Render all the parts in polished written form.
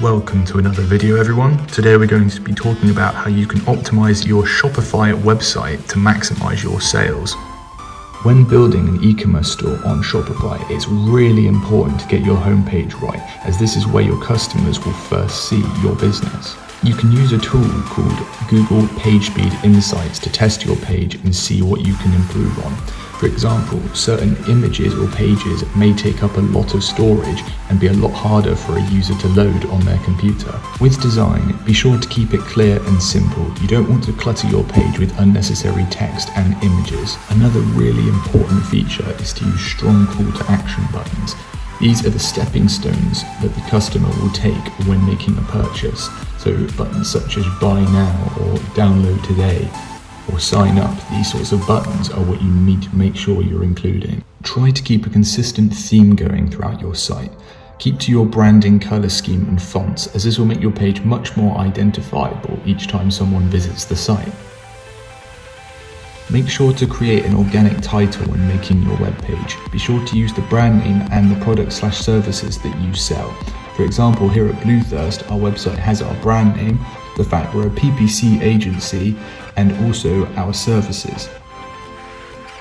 Welcome to another video, everyone. Today we're going to be talking about how you can optimize your Shopify website to maximize your sales. When building an e-commerce store on Shopify, it's really important to get your homepage right, as this is where your customers will first see your business. You can use a tool called Google PageSpeed Insights to test your page and see what you can improve on. For example, certain images or pages may take up a lot of storage and be a lot harder for a user to load on their computer. With design, be sure to keep it clear and simple. You don't want to clutter your page with unnecessary text and images. Another really important feature is to use strong call to action buttons. These are the stepping stones that the customer will take when making a purchase. So buttons such as buy now or download today or sign up, these sorts of buttons are what you need to make sure you're including. Try to keep a consistent theme going throughout your site. Keep to your branding, color scheme and fonts, as this will make your page much more identifiable each time someone visits the site. Make sure to create an organic title when making your webpage. Be sure to use the brand name and the products/services that you sell. For example, here at Bluethirst, our website has our brand name, the fact we're a PPC agency, and also our services.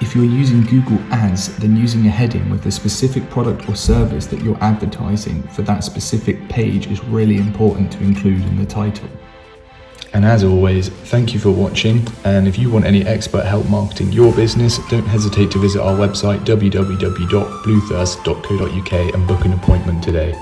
If you're using Google Ads, then using a heading with a specific product or service that you're advertising for that specific page is really important to include in the title. And as always, thank you for watching, and if you want any expert help marketing your business, don't hesitate to visit our website www.bluethirst.co.uk and book an appointment today.